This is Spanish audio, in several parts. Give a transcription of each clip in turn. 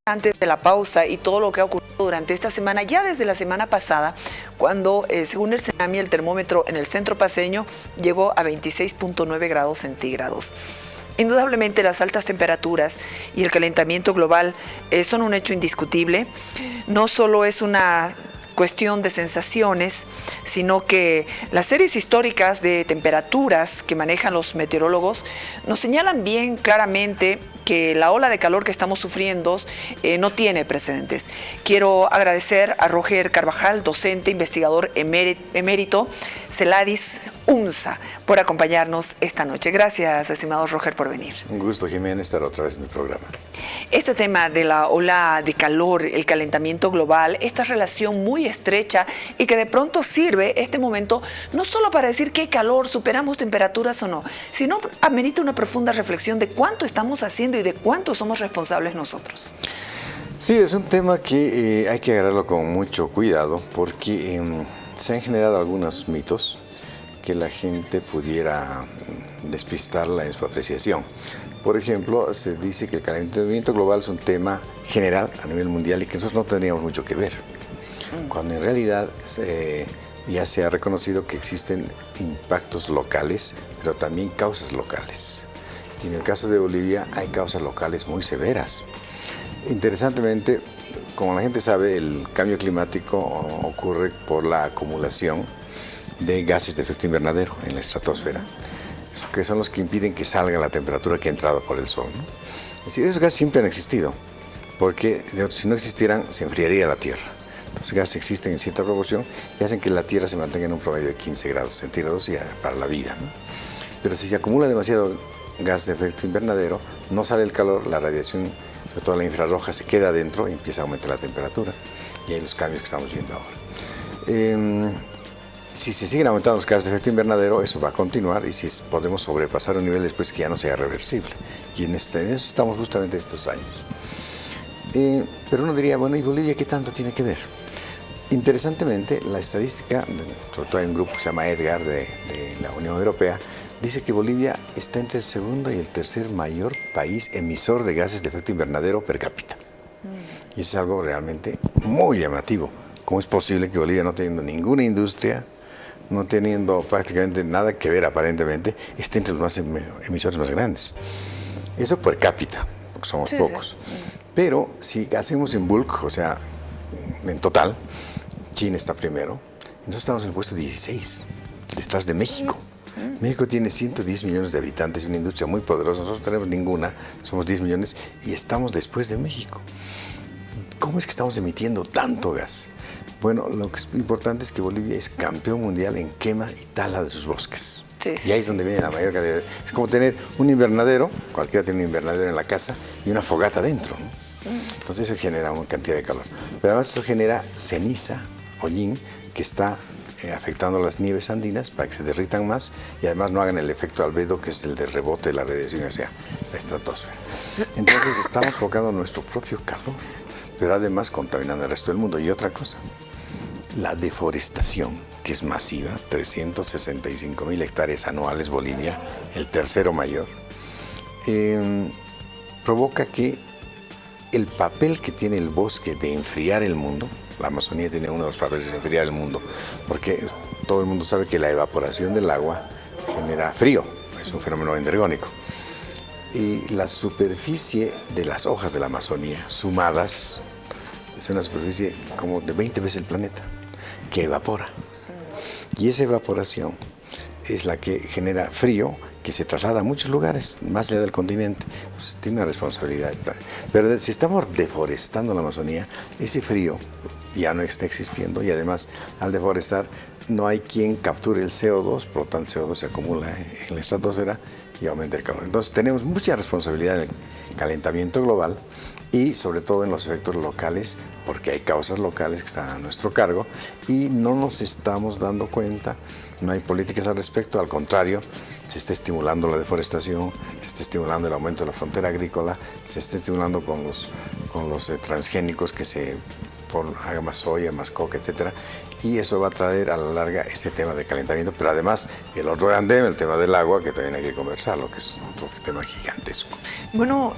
antes de la pausa y todo lo que ha ocurrido durante esta semana, ya desde la semana pasada, cuando según el CENAMI el termómetro en el centro paceño llegó a 26.9 grados centígrados. Indudablemente las altas temperaturas y el calentamiento global son un hecho indiscutible. No solo es una cuestión de sensaciones, sino que las series históricas de temperaturas que manejan los meteorólogos nos señalan bien claramente que la ola de calor que estamos sufriendo no tiene precedentes. Quiero agradecer a Roger Carvajal, docente, investigador emérito, CELADIS UNSA, por acompañarnos esta noche. Gracias, estimado Roger, por venir. Un gusto, Jimena, estar otra vez en el programa. Este tema de la ola de calor, el calentamiento global, esta relación muy estrecha y que de pronto sirve este momento no solo para decir qué calor, superamos temperaturas o no, sino amerita una profunda reflexión de cuánto estamos haciendo y de cuánto somos responsables nosotros. Sí, es un tema que hay que agarrarlo con mucho cuidado porque se han generado algunos mitos que la gente pudiera despistarla en su apreciación. Por ejemplo, se dice que el calentamiento global es un tema general a nivel mundial y que nosotros no tendríamos mucho que ver, cuando en realidad ya se ha reconocido que existen impactos locales, pero también causas locales. Y en el caso de Bolivia hay causas locales muy severas. Interesantemente, como la gente sabe, el cambio climático ocurre por la acumulación de gases de efecto invernadero en la estratosfera, que son los que impiden que salga la temperatura que ha entrado por el sol, ¿no? Es decir, esos gases siempre han existido, porque si no existieran se enfriaría la Tierra. Entonces, gases existen en cierta proporción y hacen que la Tierra se mantenga en un promedio de 15 grados centígrados para la vida, ¿no? Pero si se acumula demasiado gas de efecto invernadero, no sale el calor, la radiación, sobre todo la infrarroja, se queda adentro y empieza a aumentar la temperatura. Y hay los cambios que estamos viendo ahora. Si se siguen aumentando los gases de efecto invernadero, eso va a continuar y si podemos sobrepasar un nivel después que ya no sea reversible. Y en eso estamos justamente estos años. Pero uno diría, bueno, ¿y Bolivia qué tanto tiene que ver? Interesantemente, la estadística, sobre todo hay un grupo que se llama EDGAR de la Unión Europea, dice que Bolivia está entre el segundo y el tercer mayor país emisor de gases de efecto invernadero per cápita. Y eso es algo realmente muy llamativo. ¿Cómo es posible que Bolivia, no teniendo ninguna industria, no teniendo prácticamente nada que ver aparentemente, esté entre los emisores más grandes? Eso per cápita, porque somos pocos. Pero si hacemos en bulk, o sea, en total, China está primero, nosotros estamos en el puesto 16, detrás de México. México tiene 110 millones de habitantes y una industria muy poderosa, nosotros no tenemos ninguna, somos 10 millones y estamos después de México. ¿Cómo es que estamos emitiendo tanto gas? Bueno, lo que es importante es que Bolivia es campeón mundial en quema y tala de sus bosques. Y ahí es donde viene la mayor cantidad. Es como tener un invernadero, cualquiera tiene un invernadero en la casa, y una fogata dentro, ¿no? Entonces eso genera una cantidad de calor. Pero además eso genera ceniza, hollín, que está afectando las nieves andinas para que se derritan más y además no hagan el efecto albedo, que es el de rebote de la radiación hacia la estratosfera. Entonces estamos provocando nuestro propio calor, pero además contaminando el resto del mundo. Y otra cosa, la deforestación, que es masiva, 365.000 hectáreas anuales, Bolivia, el tercero mayor, provoca que el papel que tiene el bosque de enfriar el mundo, la Amazonía tiene uno de los papeles de enfriar el mundo, porque todo el mundo sabe que la evaporación del agua genera frío, es un fenómeno endergónico. Y la superficie de las hojas de la Amazonía, sumadas, es una superficie como de 20 veces el planeta, que evapora. Y esa evaporación es la que genera frío, que se traslada a muchos lugares, más allá del continente. Entonces tiene una responsabilidad. Pero si estamos deforestando la Amazonía, ese frío ya no está existiendo y además al deforestar no hay quien capture el CO2, por lo tanto el CO2 se acumula en la estratosfera y aumenta el calor. Entonces tenemos mucha responsabilidad en el calentamiento global y sobre todo en los efectos locales, porque hay causas locales que están a nuestro cargo y no nos estamos dando cuenta, no hay políticas al respecto, al contrario, se está estimulando la deforestación, se está estimulando el aumento de la frontera agrícola, se está estimulando con los transgénicos que se haga más soya, más coca, etcétera, y eso va a traer a la larga este tema de calentamiento, pero además el otro gran tema, el tema del agua, que también hay que conversarlo, que es otro tema gigantesco. Bueno,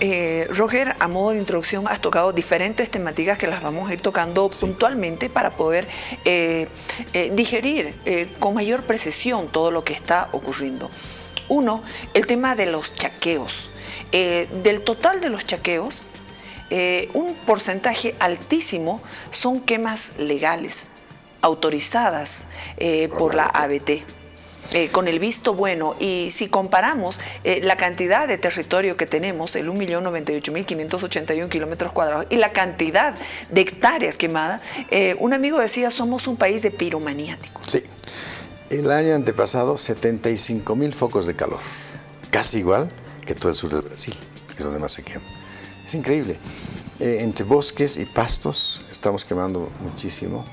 Roger, a modo de introducción has tocado diferentes temáticas que las vamos a ir tocando puntualmente para poder digerir con mayor precisión todo lo que está ocurriendo. Uno, el tema de los chaqueos. Del total de los chaqueos, un porcentaje altísimo son quemas legales, autorizadas por la ABT. Con el visto bueno, y si comparamos la cantidad de territorio que tenemos, el 1.098.581 kilómetros cuadrados, y la cantidad de hectáreas quemadas, un amigo decía, somos un país de piromaniáticos. Sí, el año antepasado 75.000 focos de calor, casi igual que todo el sur del Brasil, que es donde más se quema. Es increíble. Entre bosques y pastos estamos quemando muchísimo,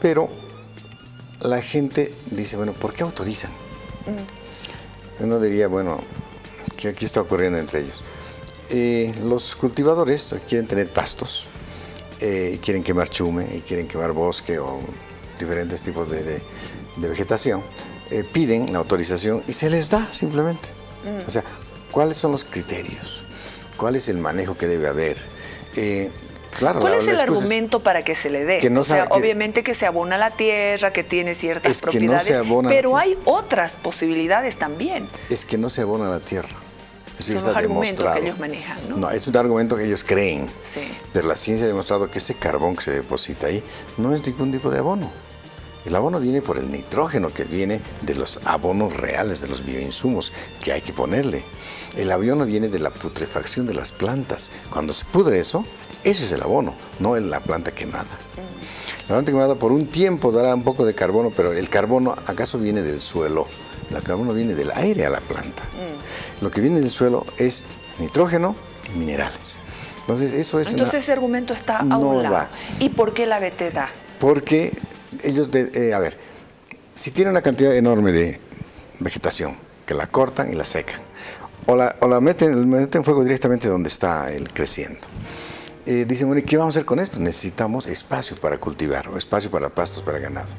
pero la gente dice, bueno, ¿por qué autorizan? Uno diría, bueno, ¿qué aquí está ocurriendo entre ellos? Los cultivadores quieren tener pastos, y quieren quemar chume, y quieren quemar bosque o diferentes tipos de vegetación, piden la autorización y se les da simplemente. O sea, ¿cuáles son los criterios? ¿Cuál es el manejo que debe haber? Claro, ¿cuál es el argumento para que se le dé? Que no, o sea, obviamente que se abona la tierra, que tiene ciertas propiedades, no pero hay otras posibilidades también. Es que no se abona la tierra. Eso son los argumentos que ellos manejan, ¿no? No, es un argumento que ellos creen. Sí. Pero la ciencia ha demostrado que ese carbón que se deposita ahí no es ningún tipo de abono. El abono viene por el nitrógeno que viene de los abonos reales, de los bioinsumos que hay que ponerle. El abono viene de la putrefacción de las plantas. Cuando se pudre eso, ese es el abono, no la planta quemada. La planta quemada por un tiempo dará un poco de carbono, pero el carbono acaso viene del suelo. El carbono viene del aire a la planta. Lo que viene del suelo es nitrógeno y minerales. Entonces, eso es ese argumento está a un lado. ¿Y por qué la ABT da? Porque ellos, a ver, si tienen una cantidad enorme de vegetación, que la cortan y la secan, o la meten fuego directamente donde está el creciendo. Dicen, bueno, ¿y qué vamos a hacer con esto? Necesitamos espacio para cultivar, o espacio para pastos, para ganado.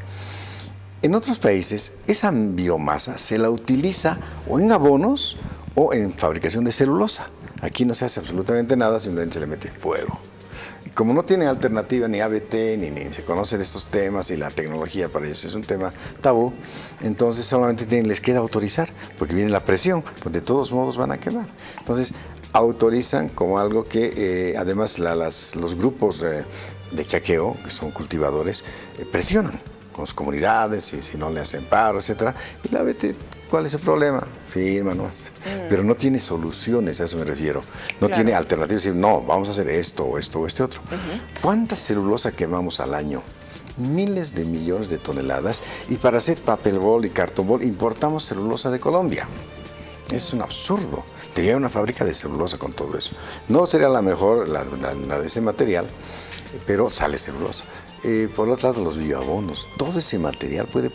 En otros países, esa biomasa se la utiliza o en abonos o en fabricación de celulosa. Aquí no se hace absolutamente nada, simplemente se le mete fuego. Como no tienen alternativa ni ABT, ni se conoce de estos temas y la tecnología para ellos es un tema tabú, entonces solamente les queda autorizar, porque viene la presión, pues de todos modos van a quemar. Entonces autorizan como algo que además los grupos de chaqueo, que son cultivadores, presionan con sus comunidades y si no le hacen paro, etcétera, y la ABT, ¿cuál es el problema? Firma, ¿no? Pero no tiene soluciones, a eso me refiero. No tiene alternativas, decir, no, vamos a hacer esto o esto o este otro. ¿Cuánta celulosa quemamos al año? Miles de millones de toneladas, y para hacer papel bol y cartón bol importamos celulosa de Colombia. Es un absurdo. Tenía una fábrica de celulosa con todo eso. No sería la mejor la de ese material, pero sale celulosa. Por otro lado, los bioabonos, todo ese material puede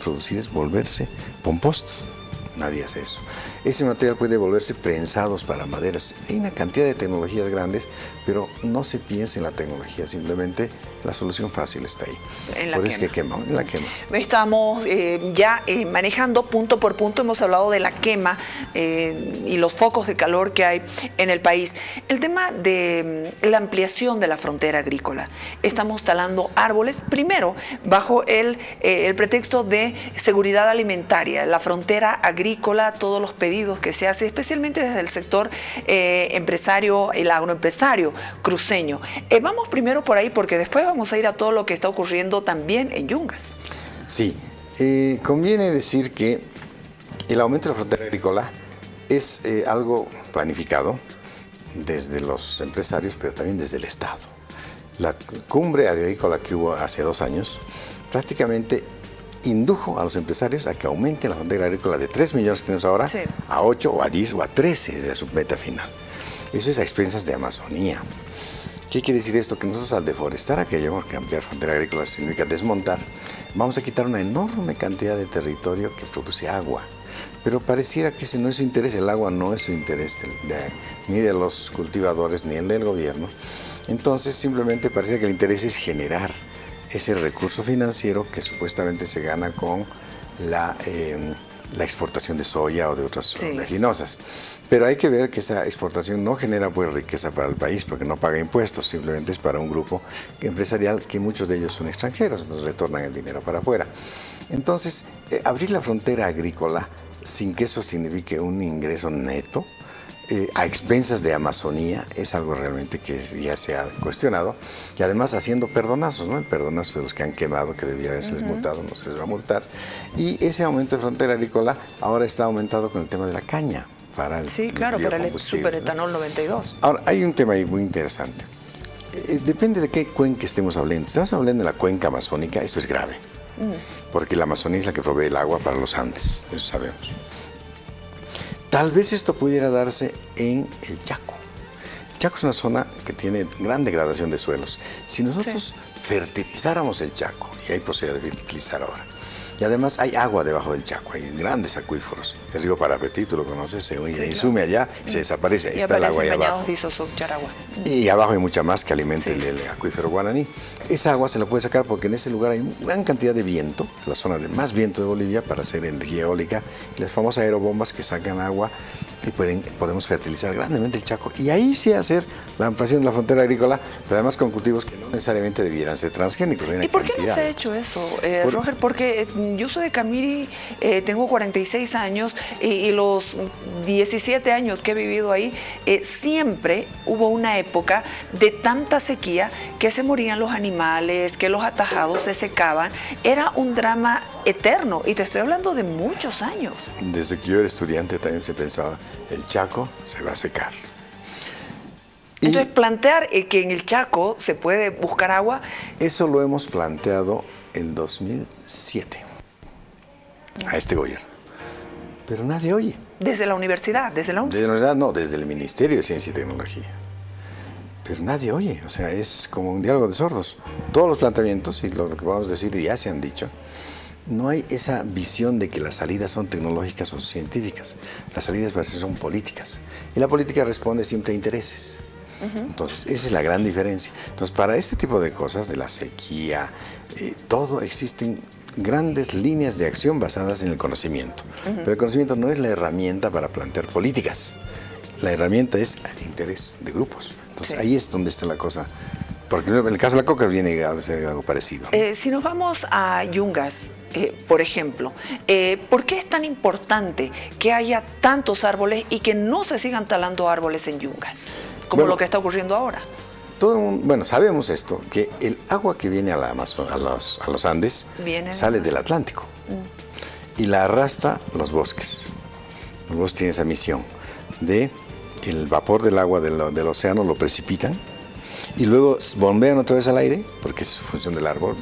volverse compostos. Nadie hace eso. Ese material puede volverse prensados para maderas. Hay una cantidad de tecnologías grandes, pero no se piensa en la tecnología, simplemente la solución fácil está ahí. Por eso es que quema, en la quema. Estamos ya manejando punto por punto, hemos hablado de la quema y los focos de calor que hay en el país. El tema de la ampliación de la frontera agrícola. Estamos talando árboles, primero, bajo el pretexto de seguridad alimentaria, la frontera agrícola, todos los pedidos que se hacen, especialmente desde el sector empresario, el agroempresario cruceño. Vamos primero por ahí, porque después vamos a ir a todo lo que está ocurriendo también en Yungas. Sí, conviene decir que el aumento de la frontera agrícola es algo planificado desde los empresarios, pero también desde el Estado. La cumbre agrícola que hubo hace 2 años prácticamente indujo a los empresarios a que aumenten la frontera agrícola de 3 millones que tenemos ahora a 8 o a 10 o a 13 de su meta final. Eso es a expensas de Amazonía. ¿Qué quiere decir esto? Que nosotros al deforestar aquello, porque ampliar frontera agrícola significa desmontar, vamos a quitar una enorme cantidad de territorio que produce agua. Pero pareciera que ese no es su interés, el agua no es su interés ni de los cultivadores ni el del gobierno. Entonces simplemente parece que el interés es generar ese recurso financiero que supuestamente se gana con la exportación de soya o de otras oleaginosas. Pero hay que ver que esa exportación no genera pues riqueza para el país porque no paga impuestos, simplemente es para un grupo empresarial que muchos de ellos son extranjeros, nos retornan el dinero para afuera. Entonces, abrir la frontera agrícola sin que eso signifique un ingreso neto, a expensas de Amazonía, es algo realmente que ya se ha cuestionado, y además haciendo perdonazos, ¿no? El perdonazo de los que han quemado, que debía haberse multado, no se les va a multar, y ese aumento de frontera agrícola ahora está aumentado con el tema de la caña, para el para el superetanol 92. Ahora, hay un tema ahí muy interesante. Depende de qué cuenca estemos hablando. Si estamos hablando de la cuenca amazónica, esto es grave, porque la Amazonía es la que provee el agua para los Andes, eso sabemos. Tal vez esto pudiera darse en el Chaco. El Chaco es una zona que tiene gran degradación de suelos. Si nosotros fertilizáramos el Chaco, y hay posibilidad de fertilizar ahora, y además hay agua debajo del Chaco, hay grandes acuíferos. El río Parapetí, tú lo conoces, se insume allá y se desaparece. Ahí está el agua ahí abajo. Y abajo hay mucha más que alimenta el acuífero Guaraní. Esa agua se la puede sacar porque en ese lugar hay una gran cantidad de viento, la zona de más viento de Bolivia para hacer energía eólica, y las famosas aerobombas que sacan agua y podemos fertilizar grandemente el Chaco. Y ahí sí hacer la ampliación de la frontera agrícola, pero además con cultivos que no necesariamente debieran ser transgénicos. ¿Y por qué no se ha hecho eso, Roger? Porque yo soy de Camiri, tengo 46 años y los 17 años que he vivido ahí, siempre hubo una época de tanta sequía que se morían los animales, que los atajados se secaban. Era un drama eterno y te estoy hablando de muchos años. Desde que yo era estudiante también se pensaba, el Chaco se va a secar. Entonces, plantear que en el Chaco se puede buscar agua. Eso lo hemos planteado en 2007 a este gobierno. Pero nadie oye. ¿Desde la universidad? ¿Desde la UNCE? Desde la universidad no, desde el Ministerio de Ciencia y Tecnología. Pero nadie oye, o sea, es como un diálogo de sordos. Todos los planteamientos, y lo que vamos a decir ya se han dicho, no hay esa visión de que las salidas son tecnológicas o científicas. Las salidas son políticas. Y la política responde siempre a intereses. Entonces, esa es la gran diferencia. Entonces, para este tipo de cosas, de la sequía, todo, existen grandes líneas de acción basadas en el conocimiento. Pero el conocimiento no es la herramienta para plantear políticas. La herramienta es el interés de grupos. Entonces, ahí es donde está la cosa. Porque en el caso de la coca viene a ser algo parecido. Si nos vamos a Yungas, por ejemplo, ¿por qué es tan importante que haya tantos árboles y que no se sigan talando árboles en Yungas? Como lo que está ocurriendo ahora. Todo el mundo, sabemos esto, que el agua que viene a los Andes sale del Atlántico y la arrastra los bosques. Los bosques tienen esa misión de el vapor del agua del océano lo precipitan y luego bombean otra vez al aire, porque es función del árbol.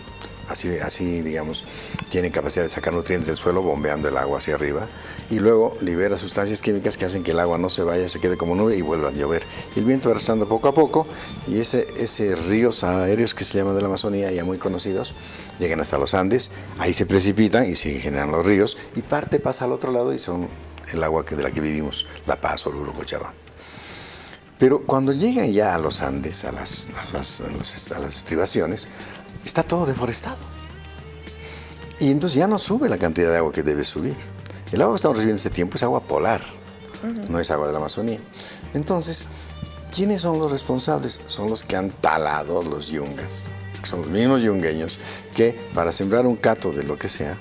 Así, digamos, tiene capacidad de sacar nutrientes del suelo bombeando el agua hacia arriba y luego libera sustancias químicas que hacen que el agua no se vaya, se quede como nube y vuelva a llover. Y el viento va arrastrando poco a poco y ese ríos aéreos que se llaman de la Amazonía, ya muy conocidos, llegan hasta los Andes, ahí se precipitan y se generan los ríos y parte pasa al otro lado y son el agua de la que vivimos, La Paz, Oruro, Cochabamba. Pero cuando llegan ya a los Andes, a las estribaciones, está todo deforestado. Y entonces ya no sube la cantidad de agua que debe subir. El agua que estamos recibiendo en este tiempo es agua polar, no es agua de la Amazonía. Entonces, ¿quiénes son los responsables? Son los que han talado los yungas. Son los mismos yungueños que para sembrar un cato de lo que sea,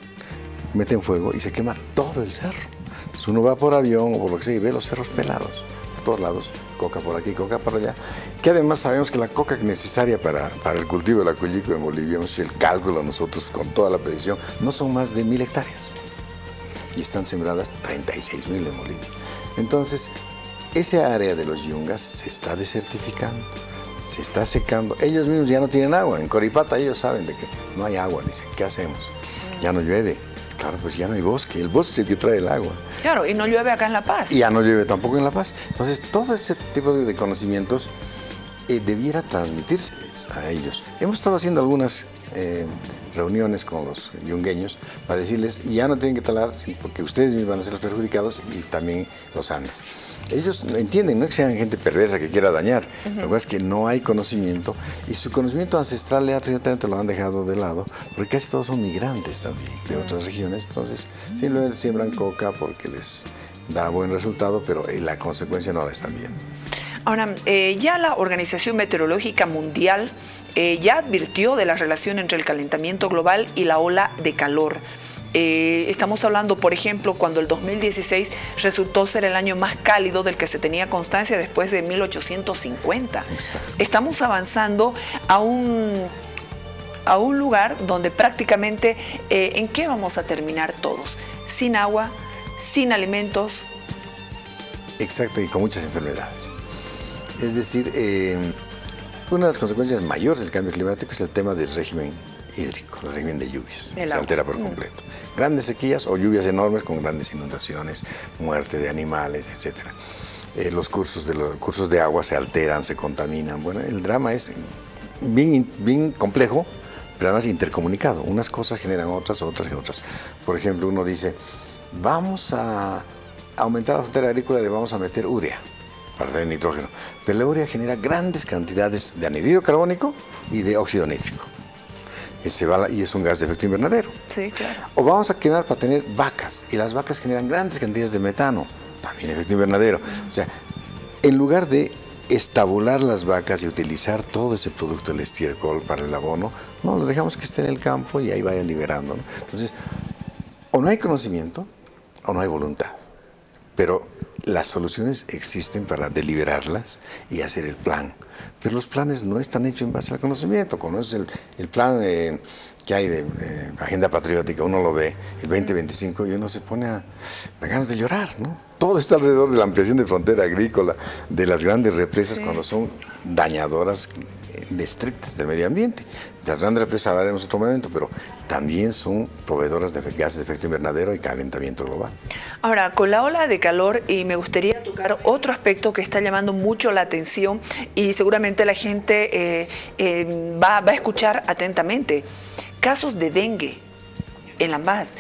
meten fuego y se quema todo el cerro. Entonces uno va por avión o por lo que sea y ve los cerros pelados. Por todos lados, coca por aquí, coca por allá, que además sabemos que la coca necesaria para el cultivo de la cuillico en Bolivia, hemos hecho el cálculo nosotros con toda la precisión, no son más de 1000 hectáreas y están sembradas 36.000 en Bolivia. Entonces, ese área de los yungas se está desertificando, se está secando, ellos mismos ya no tienen agua, en Coripata ellos saben de que no hay agua, dicen, ¿qué hacemos? Ya no llueve. Claro, pues ya no hay bosque, el bosque es el que trae el agua. Claro, y no llueve acá en La Paz. Y ya no llueve tampoco en La Paz. Entonces, todo ese tipo de conocimientos debiera transmitírseles a ellos. Hemos estado haciendo algunas reuniones con los yungueños para decirles, ya no tienen que talar, porque ustedes mismos van a ser los perjudicados y también los Andes. Ellos entienden, no es que sean gente perversa que quiera dañar, lo que pasa es que no hay conocimiento y su conocimiento ancestral realmente lo han dejado de lado, porque casi todos son migrantes también de otras regiones, entonces simplemente siembran coca porque les da buen resultado, pero la consecuencia no la están viendo. Ahora, ya la Organización Meteorológica Mundial ya advirtió de la relación entre el calentamiento global y la ola de calor. Estamos hablando, por ejemplo, cuando el 2016 resultó ser el año más cálido del que se tenía constancia después de 1850. Exacto. Estamos avanzando a un lugar donde prácticamente, ¿en qué vamos a terminar todos? Sin agua, sin alimentos. Exacto, y con muchas enfermedades. Es decir, una de las consecuencias mayores del cambio climático es el tema del régimen hídrico, el régimen de lluvias, se altera por completo. Grandes sequías o lluvias enormes con grandes inundaciones, muerte de animales, etc. Los cursos de agua se alteran, se contaminan. Bueno, el drama es bien complejo, pero además intercomunicado. Unas cosas generan otras, otras y otras. Por ejemplo, uno dice, vamos a aumentar la frontera agrícola, le vamos a meter urea para tener nitrógeno. Pero la urea genera grandes cantidades de anhídrido carbónico y de óxido nítrico. Y es un gas de efecto invernadero. Sí, claro. O vamos a quemar para tener vacas, y las vacas generan grandes cantidades de metano, también efecto invernadero. O sea, en lugar de estabular las vacas y utilizar todo ese producto del estiércol para el abono, no, lo dejamos que esté en el campo y ahí vayan liberando, ¿no? Entonces, o no hay conocimiento o no hay voluntad. Pero las soluciones existen para deliberarlas y hacer el plan. Pero los planes no están hechos en base al conocimiento. Conoce el plan que hay de Agenda Patriótica, uno lo ve, el 2025, y uno se pone a ganas de llorar, ¿no? Todo está alrededor de la ampliación de frontera agrícola, de las grandes represas, sí, cuando son dañadoras, estrictas del medio ambiente. De las grandes represas hablaremos en otro momento, pero también son proveedoras de gases de efecto invernadero y calentamiento global. Ahora, con la ola de calor, y me gustaría tocar otro aspecto que está llamando mucho la atención y seguramente la gente va a escuchar atentamente. Casos de dengue en La Paz,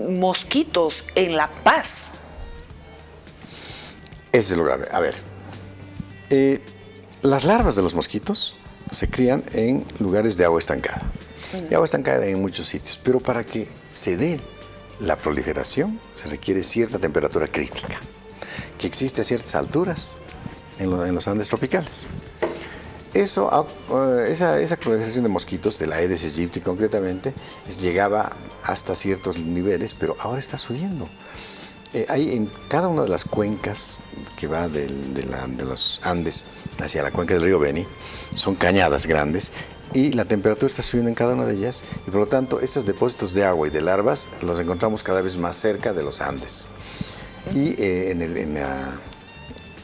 mosquitos en La Paz. Eso es lo grave. A ver, las larvas de los mosquitos se crían en lugares de agua estancada. Y agua estancada hay en muchos sitios, pero para que se dé la proliferación se requiere cierta temperatura crítica, que existe a ciertas alturas en los Andes tropicales. Esa proliferación de mosquitos, de la Aedes aegypti concretamente, llegaba hasta ciertos niveles, pero ahora está subiendo. Hay en cada una de las cuencas que va de los Andes hacia la cuenca del río Beni, son cañadas grandes, y la temperatura está subiendo en cada una de ellas, y por lo tanto estos depósitos de agua y de larvas los encontramos cada vez más cerca de los Andes. Y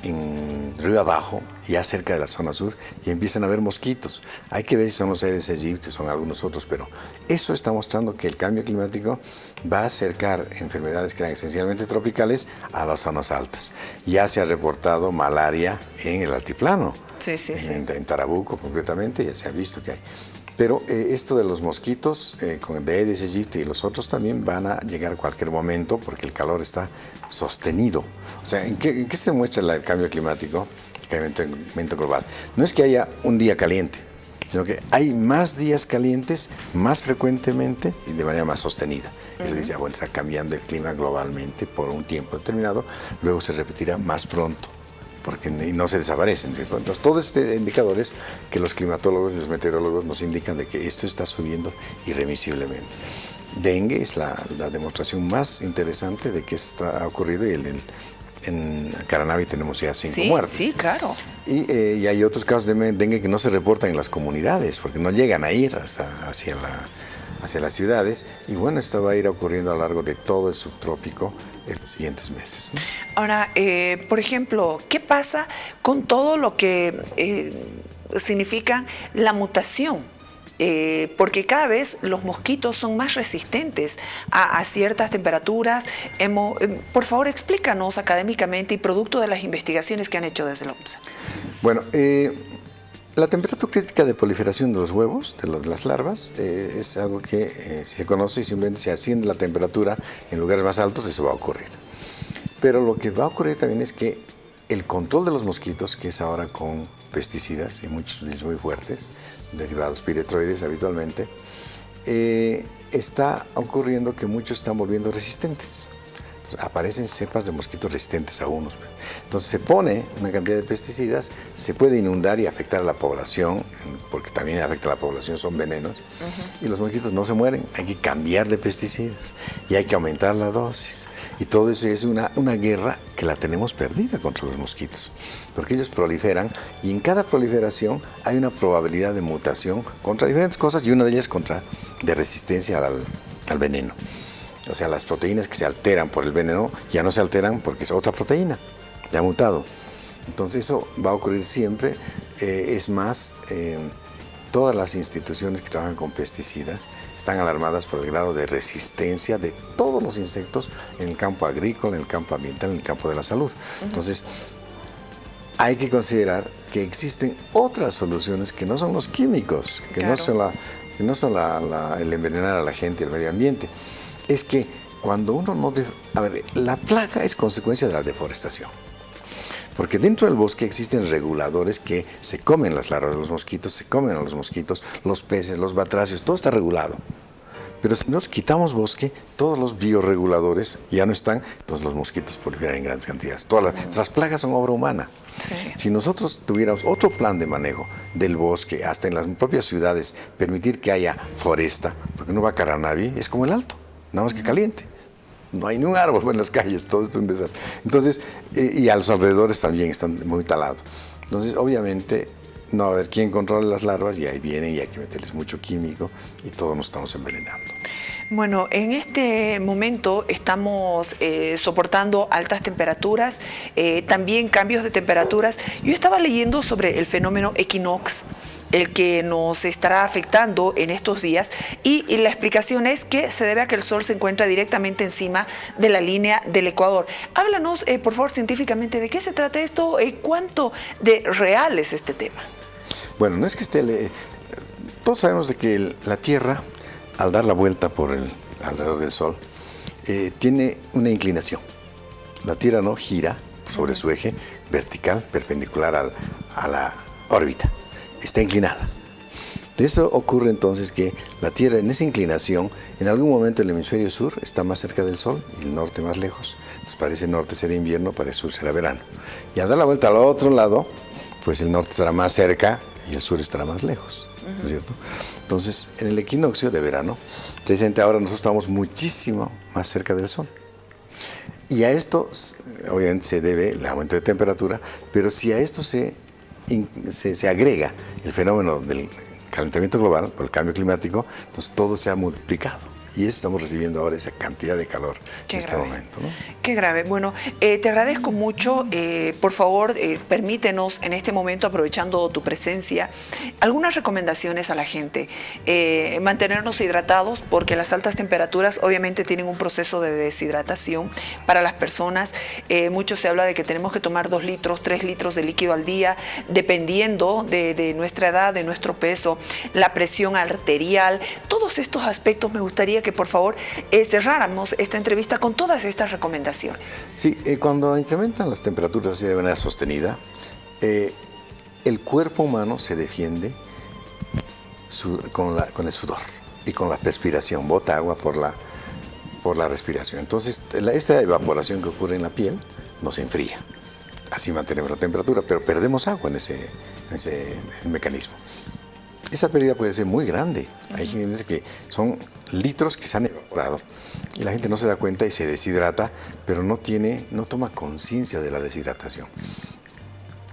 en río abajo, ya cerca de la zona sur, y empiezan a haber mosquitos. Hay que ver si son los Aedes aegypti, son algunos otros, pero eso está mostrando que el cambio climático va a acercar enfermedades que eran esencialmente tropicales a las zonas altas. Ya se ha reportado malaria en el altiplano, sí, sí, en Tarabuco concretamente, ya se ha visto que hay. Pero esto de los mosquitos, con de Aedes aegypti y los otros también van a llegar a cualquier momento porque el calor está sostenido. O sea, ¿en qué se demuestra el cambio climático, el calentamiento global? No es que haya un día caliente, sino que hay más días calientes, más frecuentemente y de manera más sostenida. Eso dice, bueno, está cambiando el clima globalmente por un tiempo determinado, luego se repetirá más pronto, porque no se desaparecen. Entonces, todos estos indicadores que los climatólogos y los meteorólogos nos indican de que esto está subiendo irremisiblemente. Dengue es la demostración más interesante de que esto ha ocurrido, y en Caranavi tenemos ya 5 muertes. Sí, claro. Y hay otros casos de dengue que no se reportan en las comunidades, porque no llegan a ir hacia las ciudades, y bueno, esto va a ir ocurriendo a lo largo de todo el subtrópico en los siguientes meses, ¿no? Ahora, por ejemplo, ¿qué pasa con todo lo que significa la mutación? Porque cada vez los mosquitos son más resistentes a ciertas temperaturas. Por favor, explícanos académicamente y producto de las investigaciones que han hecho desde la OMSA. Bueno, La temperatura crítica de proliferación de los huevos, de las larvas, es algo que se conoce y simplemente se asciende la temperatura en lugares más altos, eso va a ocurrir. Pero lo que va a ocurrir también es que el control de los mosquitos, que es ahora con pesticidas y muchos muy fuertes, derivados piretroides habitualmente, está ocurriendo que muchos están volviendo resistentes. Entonces, aparecen cepas de mosquitos resistentes a unos. Entonces se pone una cantidad de pesticidas, se puede inundar y afectar a la población, porque también afecta a la población, son venenos, y los mosquitos no se mueren. Hay que cambiar de pesticidas y hay que aumentar la dosis. Y todo eso es una guerra que la tenemos perdida contra los mosquitos, porque ellos proliferan y en cada proliferación hay una probabilidad de mutación contra diferentes cosas y una de ellas de resistencia al veneno. O sea, las proteínas que se alteran por el veneno ya no se alteran porque es otra proteína, ya ha mutado. Entonces eso va a ocurrir siempre. Es más, todas las instituciones que trabajan con pesticidas están alarmadas por el grado de resistencia de todos los insectos en el campo agrícola, en el campo ambiental, en el campo de la salud. Entonces, hay que considerar que existen otras soluciones que no son los químicos, que no son el envenenar a la gente y el medio ambiente. Es que cuando uno no... A ver, la plaga es consecuencia de la deforestación. Porque dentro del bosque existen reguladores que se comen las larvas de los mosquitos, se comen a los mosquitos, los peces, los batracios, todo está regulado. Pero si nos quitamos bosque, todos los bioreguladores ya no están, entonces los mosquitos proliferan en grandes cantidades. Todas las plagas son obra humana. Sí. Si nosotros tuviéramos otro plan de manejo del bosque, hasta en las propias ciudades, permitir que haya foresta, porque no va a Caranavi, es como el Alto, nada más que caliente. No hay ni un árbol en las calles, todo esto es un desastre. Entonces, y a los alrededores también están muy talados. Entonces, obviamente, no va a haber quién controle las larvas y ahí vienen y hay que meterles mucho químico y todos nos estamos envenenando. Bueno, en este momento estamos soportando altas temperaturas, también cambios de temperaturas. Yo estaba leyendo sobre el fenómeno equinox, el que nos estará afectando en estos días, y la explicación es que se debe a que el Sol se encuentra directamente encima de la línea del Ecuador. Háblanos, por favor, científicamente, ¿de qué se trata esto? ¿Cuánto de real es este tema? Bueno, no es que esté... Todos sabemos de que la Tierra, al dar la vuelta alrededor del Sol, tiene una inclinación. La Tierra no gira sobre su eje vertical, perpendicular a la órbita. Está inclinada. De eso ocurre entonces que la Tierra en esa inclinación, en algún momento el hemisferio sur está más cerca del Sol y el norte más lejos. Entonces para ese norte será invierno, para el sur será verano. Y al dar la vuelta al otro lado, pues el norte estará más cerca y el sur estará más lejos, ¿no es cierto? Entonces en el equinoccio de verano, precisamente ahora nosotros estamos muchísimo más cerca del Sol. Y a esto obviamente se debe el aumento de temperatura, pero si a esto se agrega el fenómeno del calentamiento global, o el cambio climático, entonces todo se ha multiplicado. Y eso estamos recibiendo ahora, esa cantidad de calor en este momento, ¿no? Qué grave. Bueno, te agradezco mucho. Por favor, permítenos en este momento, aprovechando tu presencia, algunas recomendaciones a la gente. Mantenernos hidratados, porque las altas temperaturas obviamente tienen un proceso de deshidratación para las personas. Mucho se habla de que tenemos que tomar 2 litros, 3 litros de líquido al día, dependiendo de nuestra edad, de nuestro peso, la presión arterial. Todos estos aspectos me gustaría que por favor cerráramos esta entrevista con todas estas recomendaciones. Sí, cuando incrementan las temperaturas así de manera sostenida, el cuerpo humano se defiende con el sudor y con la perspiración, bota agua por la respiración. Entonces, esta evaporación que ocurre en la piel nos enfría. Así mantenemos la temperatura, pero perdemos agua en ese mecanismo. Esa pérdida puede ser muy grande. Hay gente que son litros que se han evaporado y la gente no se da cuenta y se deshidrata, pero no toma conciencia de la deshidratación.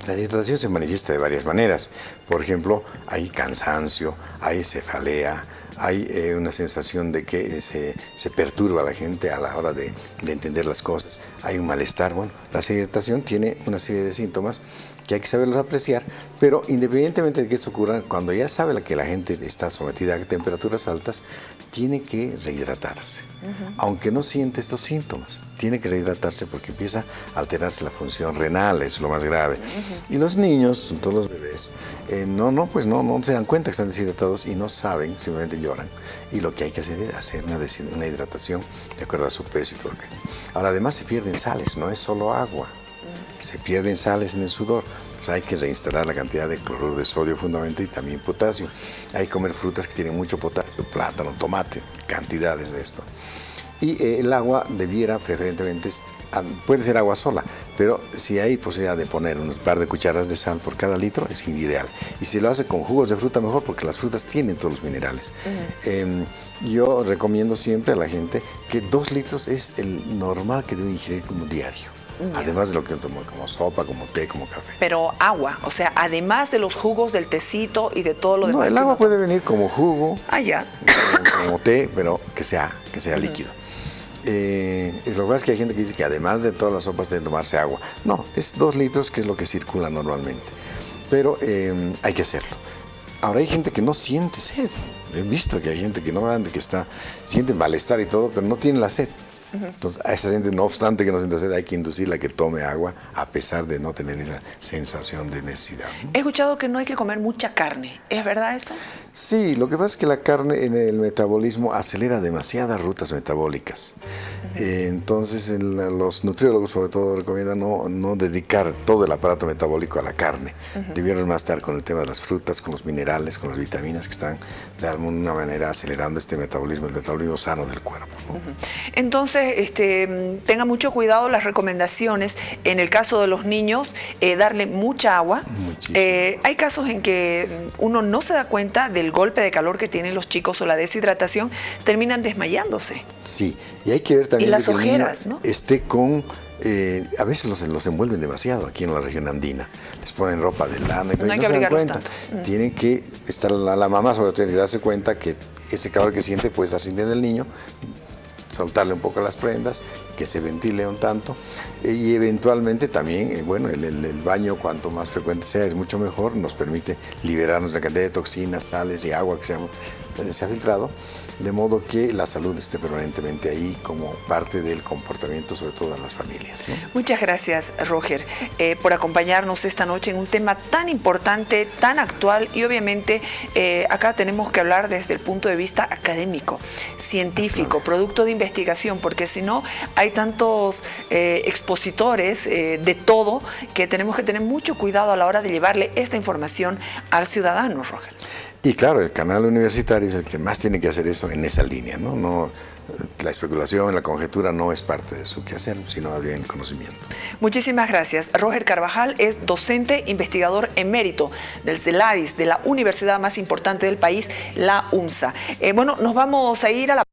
La deshidratación se manifiesta de varias maneras. Por ejemplo, hay cansancio, hay cefalea, hay una sensación de que se perturba a la gente a la hora de entender las cosas. Hay un malestar. Bueno, la deshidratación tiene una serie de síntomas que hay que saberlos apreciar, pero independientemente de que esto ocurra, cuando ya sabe que la gente está sometida a temperaturas altas, tiene que rehidratarse. Aunque no siente estos síntomas, tiene que rehidratarse porque empieza a alterarse la función renal, es lo más grave. Y los niños, todos los bebés, pues no se dan cuenta que están deshidratados y no saben, simplemente lloran. Y lo que hay que hacer es hacer una hidratación de acuerdo a su peso y todo lo que. Ahora, además se pierden sales, no es solo agua. Se pierden sales en el sudor. Pues hay que reinstalar la cantidad de cloruro de sodio fundamentalmente y también potasio. Hay que comer frutas que tienen mucho potasio, plátano, tomate, cantidades de esto. Y el agua debiera preferentemente, puede ser agua sola, pero si hay posibilidad de poner unos par de cucharas de sal por cada litro, es ideal. Y si lo hace con jugos de fruta, mejor, porque las frutas tienen todos los minerales. Yo recomiendo siempre a la gente que 2 litros es el normal que debe ingerir como diario. Además de lo que uno toma como sopa, como té, como café. Pero agua, o sea, además de los jugos del tecito y de todo lo demás. No, el agua puede venir como jugo, como té, pero que sea líquido. Lo que pasa es que hay gente que dice que además de todas las sopas deben tomarse agua. No, es 2 litros que es lo que circula normalmente. Pero hay que hacerlo. Ahora hay gente que no siente sed. He visto que hay gente que siente malestar y todo, pero no tiene la sed. Entonces, a esa gente, no obstante que no sienta sed, hay que inducirla a que tome agua a pesar de no tener esa sensación de necesidad. He escuchado que no hay que comer mucha carne. ¿Es verdad eso? Sí, lo que pasa es que la carne en el metabolismo acelera demasiadas rutas metabólicas. Entonces, los nutriólogos sobre todo recomiendan no dedicar todo el aparato metabólico a la carne. Debieron más estar con el tema de las frutas, con los minerales, con las vitaminas que están de alguna manera acelerando este metabolismo, el metabolismo sano del cuerpo, ¿no? Entonces, tenga mucho cuidado las recomendaciones. En el caso de los niños, darle mucha agua. Hay casos en que uno no se da cuenta del golpe de calor que tienen los chicos o la deshidratación, terminan desmayándose. Sí, y hay que ver también y las que ojeras, el niño ¿no? esté con... a veces los envuelven demasiado aquí en la región andina. Les ponen ropa de lana y No hay no que se dan cuenta. tanto. Tienen que estar la mamá sobre todo y darse cuenta que ese calor que siente puede estar sintiendo el niño, soltarle un poco las prendas, que se ventile un tanto y eventualmente también, bueno, el baño cuanto más frecuente sea es mucho mejor, nos permite liberarnos de la cantidad de toxinas, sales y agua que se ha filtrado, de modo que la salud esté permanentemente ahí como parte del comportamiento, sobre todo en las familias, ¿no? Muchas gracias, Roger, por acompañarnos esta noche en un tema tan importante, tan actual y obviamente acá tenemos que hablar desde el punto de vista académico, científico, producto de investigación, porque si no hay tantos expositores de todo que tenemos que tener mucho cuidado a la hora de llevarle esta información al ciudadano, Roger. Y claro, el canal universitario es el que más tiene que hacer eso en esa línea, ¿no? La especulación, la conjetura no es parte de su quehacer, sino bien el conocimiento. Muchísimas gracias. Roger Carvajal es docente, investigador emérito del CELADIS, de la universidad más importante del país, la UNSA. Bueno, nos vamos a ir a la